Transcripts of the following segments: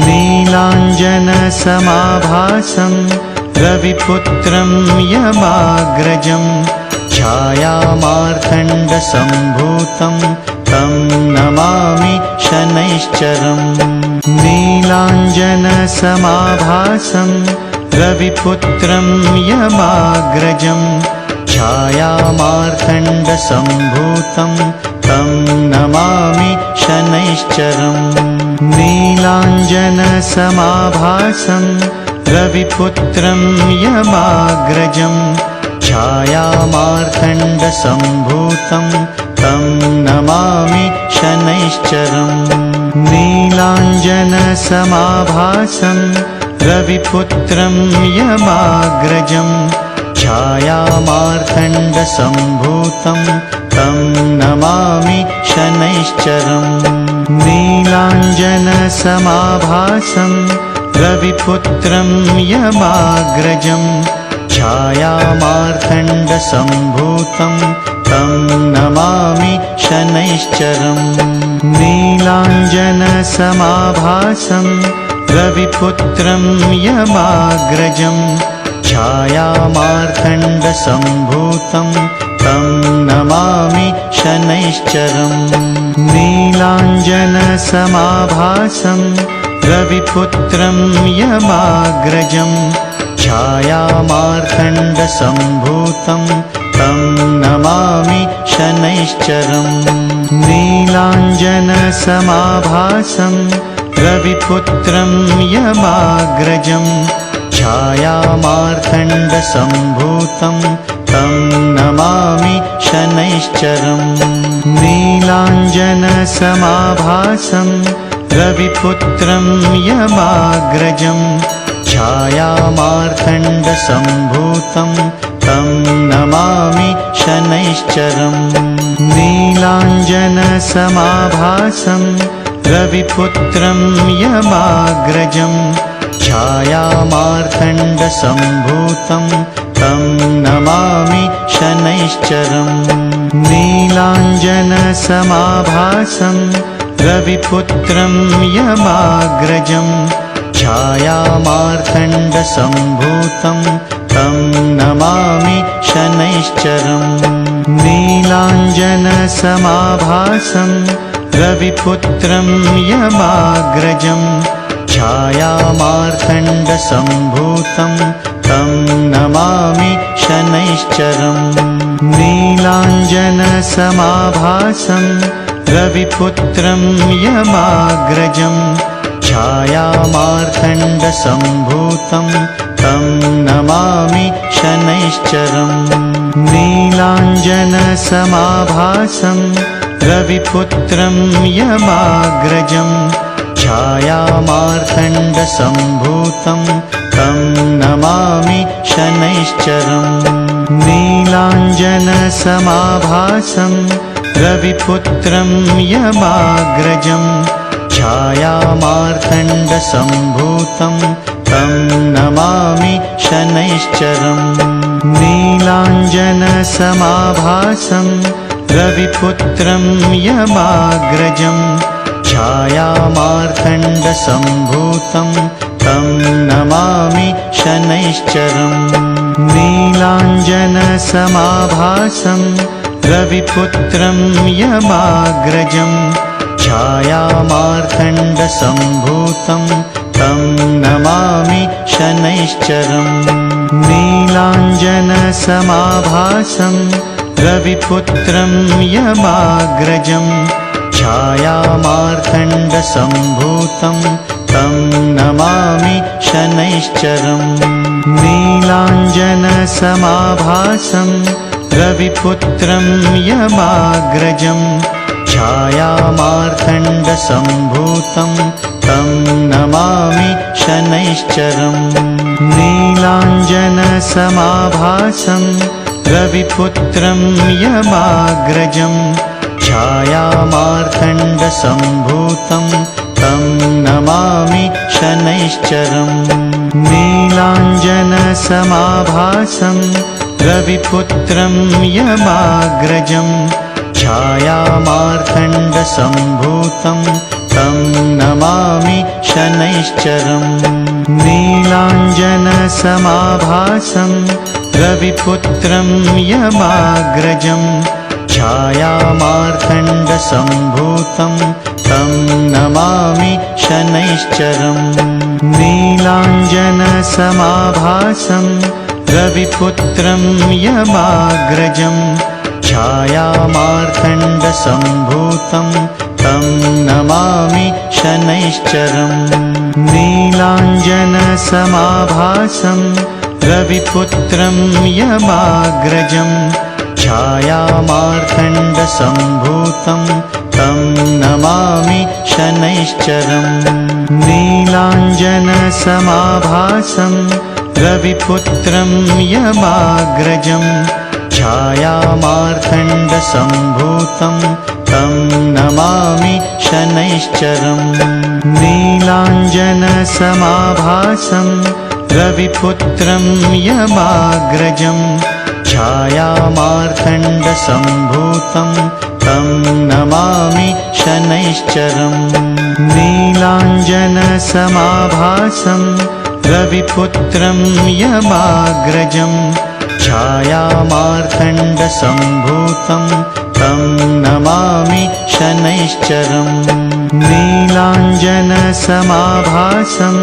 नीलाञ्जनसमाभासं रविपुत्रं यमाग्रजं छायामार्तण्डसम्भूतं तं नमामि शनैश्चरम् नीलाञ्जनसमाभासं रविपुत्रं यमाग्रजं छायामार्तण्डसम्भूतं तं नमामि शनैश्चरम् नीलाञ्जनसमाभासं रविपुत्रं यमाग्रजं छायामार्तण्डसम्भूतं तं नमामि शनैश्चरम् नीलाञ्जनसमाभासं रविपुत्रं यमाग्रजं छायामार्तण्डसम्भूतं तं नमामि शनैश्चरम् नीलाञ्जनसमाभासं रविपुत्रं यमाग्रजं छायामार्तण्डसम्भूतं तं नमामि शनैश्चरम् नीलाञ्जनसमाभासं रविपुत्रं यमाग्रजं छायामार्तण्डसम्भूतं तं नमामि शनैश्चरम् नीलाञ्जनसमाभासं रविपुत्रं यमाग्रजं छायामार्तण्डसम्भूतं तं नमामि शनैश्चरम् नीलाञ्जनसमाभासं रविपुत्रं यमाग्रजं छायामार्तण्डसम्भूतं तं नमामि शनैश्चरम् नीलाञ्जनसमाभासं रविपुत्रं यमाग्रजं छायामार्तण्डसम्भूतं तं नमामि शनैश्चरम् नीलाञ्जनसमाभासं रविपुत्रं यमाग्रजं छायामार्तण्डसम्भूतं तं नमामि शनैश्चरम् नीलाञ्जनसमाभासं रविपुत्रं यमाग्रजं छायामार्तण्डसम्भूतं तं नमामि शनैश्चरम् नीलाञ्जनसमाभासं रविपुत्रं यमाग्रजं छायामार्तण्डसम्भूतं तं नमामि शनैश्चरम् नीलाञ्जनसमाभासं रविपुत्रं यमाग्रजं छायामार्तण्डसम्भूतं तं नमामि शनैश्चरम् नीलाञ्जनसमाभासं रविपुत्रं यमाग्रजं छायामार्तण्डसम्भूतं तं नमामि शनैश्चरम् नीलाञ्जनसमाभासं रविपुत्रं यमाग्रजं छायामार्तण्डसम्भूतं तं नमामि शनैश्चरम् नीलाञ्जनसमाभासं रविपुत्रं यमाग्रजं छायामार्तण्डसम्भूतं तं नमामि शनैश्चरम् नीलाञ्जनसमाभासं रविपुत्रं यमाग्रजं छायामार्तण्डसम्भूतं तं नमामि शनैश्चरम् नीलाञ्जनसमाभासं रविपुत्रं यमाग्रजं छायामार्तण्डसम्भूतं तं नमामि शनैश्चरम् नीलाञ्जनसमाभासं रविपुत्रं यमाग्रजं छायामार्तण्डसम्भूतं तं नमामि शनैश्चरम् नीलाञ्जनसमाभासं रविपुत्रं यमाग्रजं छायामार्तण्डसम्भूतं तं नमामि शनैश्चरम् नीलाञ्जनसमाभासं रविपुत्रं यमाग्रजं छायामार्तण्डसम्भूतं तं नमामि शनैश्चरम् नीलाञ्जनसमाभासं रविपुत्रं यमाग्रजं छायामार्तण्डसम्भूतं तं नमामि शनैश्चरम् नीलाञ्जनसमाभासं रविपुत्रं यमाग्रजं छायामार्तण्डसम्भूतं तं नमामि शनैश्चरम् नीलाञ्जनसमाभासं रविपुत्रं यमाग्रजं छायामार्तण्डसम्भूतं तं नमामि शनैश्चरम् नीलाञ्जनसमाभासं रविपुत्रं यमाग्रजं छायामार्तण्डसम्भूतं तं नमामि शनैश्चरम् नीलाञ्जनसमाभासं रविपुत्रं यमाग्रजं छायामार्तण्डसम्भूतं तं नमामि शनैश्चरम् नीलाञ्जनसमाभासं रविपुत्रं यमाग्रजं छायामार्तण्डसम्भूतं तं नमामि शनैश्चरम् नीलाञ्जनसमाभासं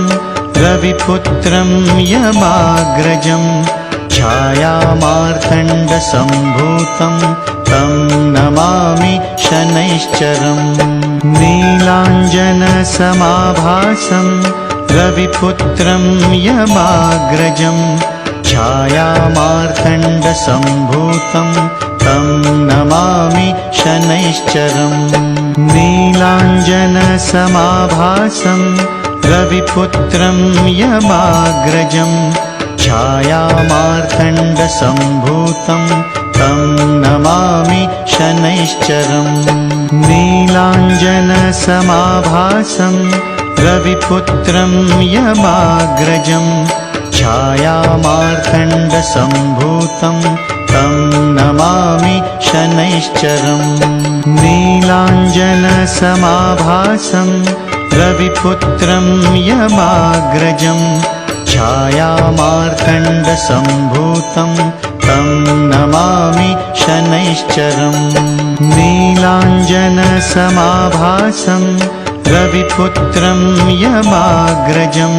रविपुत्रं यमाग्रजं छायामार्तण्डसम्भूतं तं नमामि शनैश्चरम् नीलाञ्जनसमाभासं रविपुत्रं यमाग्रजं छायामार्तण्डसम्भूतं तं नमामि शनैश्चरम् नीलाञ्जनसमाभासं रविपुत्रं यमाग्रजं छायामार्तण्डसम्भूतं तं नमामि शनैश्चरम् नीलाञ्जनसमाभासं रविपुत्रं यमाग्रजं छायामार्तण्डसम्भूतं तं नमामि शनैश्चरम् नीलाञ्जनसमाभासं रविपुत्रं यमाग्रजं छायामार्तण्डसम्भूतं तं नमामि शनैश्चरम् नीलाञ्जनसमाभासं रविपुत्रं यमाग्रजं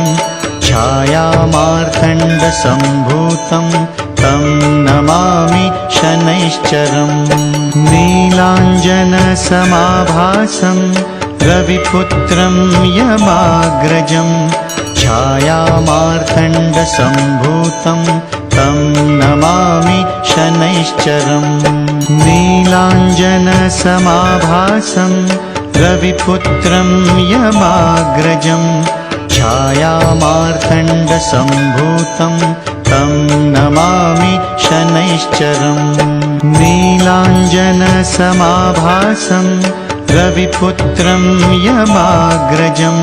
छायामार्तण्डसम्भूतं तं नमामि शनैश्चरम् नीलाञ्जनसमाभासं रविपुत्रं यमाग्रजं छायामार्तण्डसम्भूतं तं नमामि शनैश्चरम् नीलाञ्जनसमाभासं रविपुत्रं यमाग्रजं छायामार्तण्डसम्भूतं तं नमामि शनैश्चरम् नीलाञ्जनसमाभासं रविपुत्रं यमाग्रजं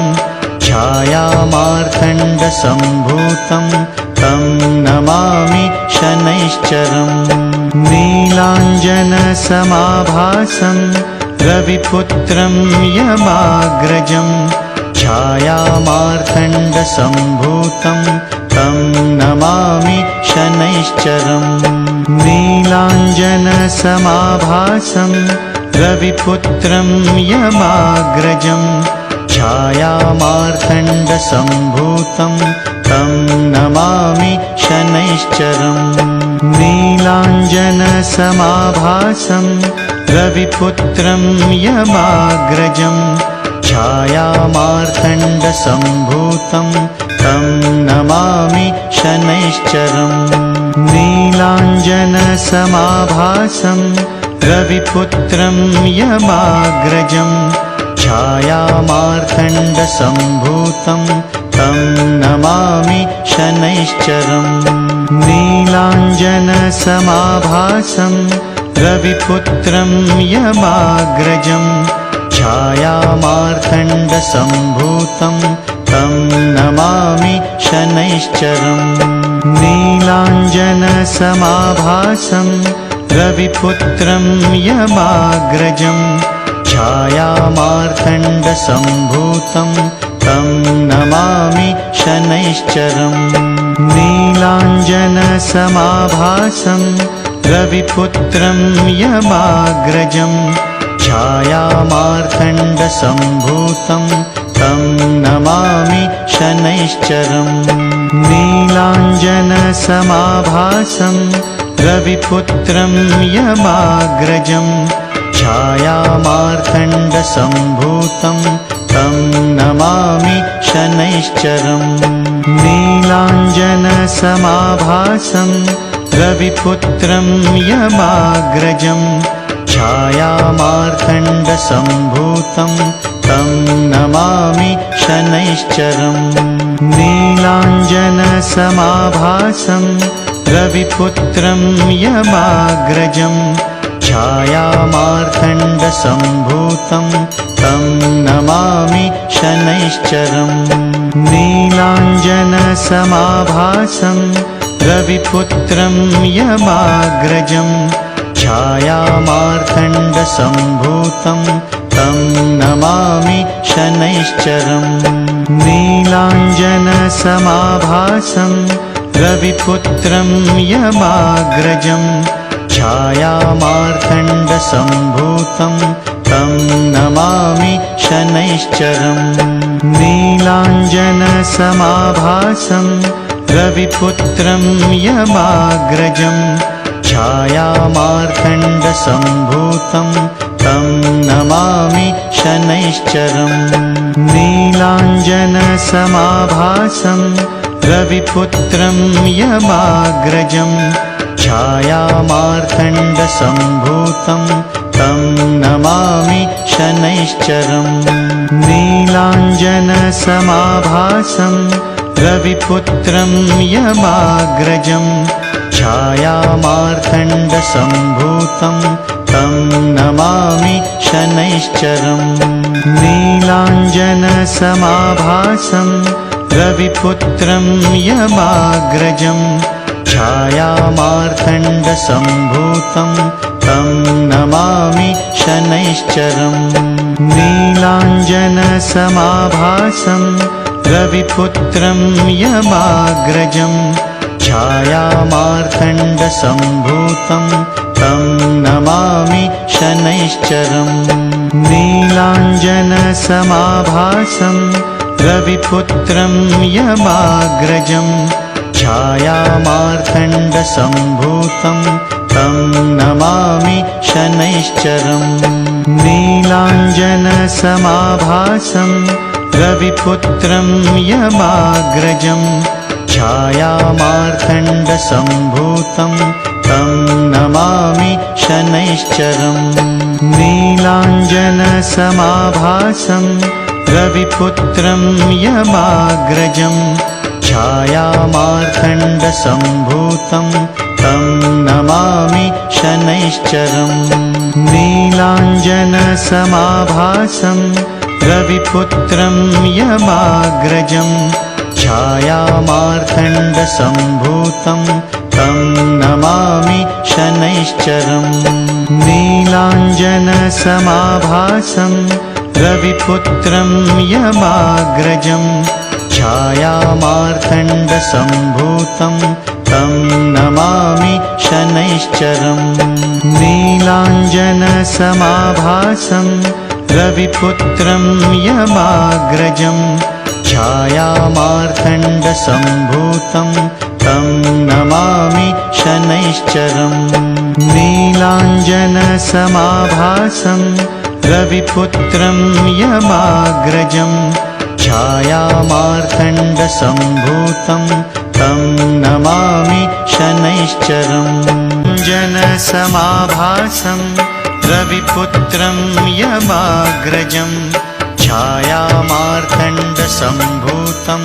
छायामार्तण्डसम्भूतं तं नमामि शनैश्चरम् नीलाञ्जनसमाभासं रविपुत्रं यमाग्रजं छायामार्तण्डसम्भूतं तं नमामि शनैश्चरम् नीलाञ्जनसमाभासं रविपुत्रं यमाग्रजं छायामार्तण्डसम्भूतं तं नमामि शनैश्चरम् नीलाञ्जनसमाभासं रविपुत्रं यमाग्रजं छायामार्तण्डसम्भूतं तं नमामि शनैश्चरम् नीलाञ्जनसमाभासं रविपुत्रं यमाग्रजं छायामार्तण्डसम्भूतं तं नमामि शनैश्चरम् नीलाञ्जनसमाभासं रविपुत्रं यमाग्रजं छायामार्तण्डसम्भूतं तं नमामि शनैश्चरम् नीलाञ्जनसमाभासं रविपुत्रं यमाग्रजं छायामार्तण्डसम्भूतं तं नमामि शनैश्चरम् नीलाञ्जनसमाभासं रविपुत्रं यमाग्रजं छायामार्तण्डसम्भूतं तं नमामि शनैश्चरम् नीलाञ्जनसमाभासं रविपुत्रं यमाग्रजं छायामार्तण्डसम्भूतं तं नमामि शनैश्चरम् नीलाञ्जनसमाभासं रविपुत्रं यमाग्रजं छायामार्तण्डसम्भूतं तं नमामि शनैश्चरम् नीलाञ्जनसमाभासं रविपुत्रं यमाग्रजं छायामार्तण्डसम्भूतं तं नमामि शनैश्चरम् नीलाञ्जनसमाभासं रविपुत्रं यमाग्रजं छायामार्तण्डसम्भूतं तं नमामि शनैश्चरम् नीलाञ्जनसमाभासं रविपुत्रं यमाग्रजं छायामार्तण्डसम्भूतं तं नमामि शनैश्चरम् नीलाञ्जनसमाभासं रविपुत्रं यमाग्रजं छायामार्तण्डसम्भूतं तं नमामि शनैश्चरम् नीलाञ्जनसमाभासं रविपुत्रं यमाग्रजं छायामार्तण्डसम्भूतं तं नमामि शनैश्चरम् नीलाञ्जनसमाभासं रविपुत्रं यमाग्रजं छायामार्तण्डसम्भूतं तं नमामि शनैश्चरम् नीलाञ्जनसमाभासं रविपुत्रं यमाग्रजं छायामार्तण्डसम्भूतं तं नमामि शनैश्चरम् नीलाञ्जनसमाभासं रविपुत्रं यमाग्रजं छायामार्तण्डसम्भूतं तं नमामि शनैश्चरम् नीलाञ्जनसमाभासं रविपुत्रं यमाग्रजं छायामार्तण्डसम्भूतं तं नमामि शनैश्चरम् नीलाञ्जनसमाभासं रविपुत्रं यमाग्रजं छायामार्तण्डसम्भूतं तं नमामि शनैश्चरम् नीलाञ्जनसमाभासं रविपुत्रं यमाग्रजं छायामार्तण्डसम्भूतं तं नमामि शनैश्चरम् नीलाञ्जनसमाभासं रविपुत्रं यमाग्रजं छायामार्तण्डसम्भूतं तं नमामि शनैश्चरम् नीलाञ्जनसमाभासं रविपुत्रं यमाग्रजं छायामार्तण्डसम्भूतं तं नमामि शनैश्चरम् नीलाञ्जनसमाभासं रविपुत्रं यमाग्रजं छायामार्तण्डसम्भूतं तं नमामि शनैश्चरम् नीलाञ्जनसमाभासं रविपुत्रं यमाग्रजं छायामार्तण्डसम्भूतं तं नमामि शनैश्चरम् नीलाञ्जनसमाभासं रविपुत्रं यमाग्रजं छायामार्तण्डसम्भूतं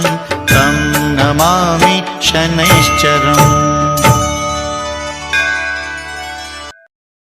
तं नमामि शनैश्चरम्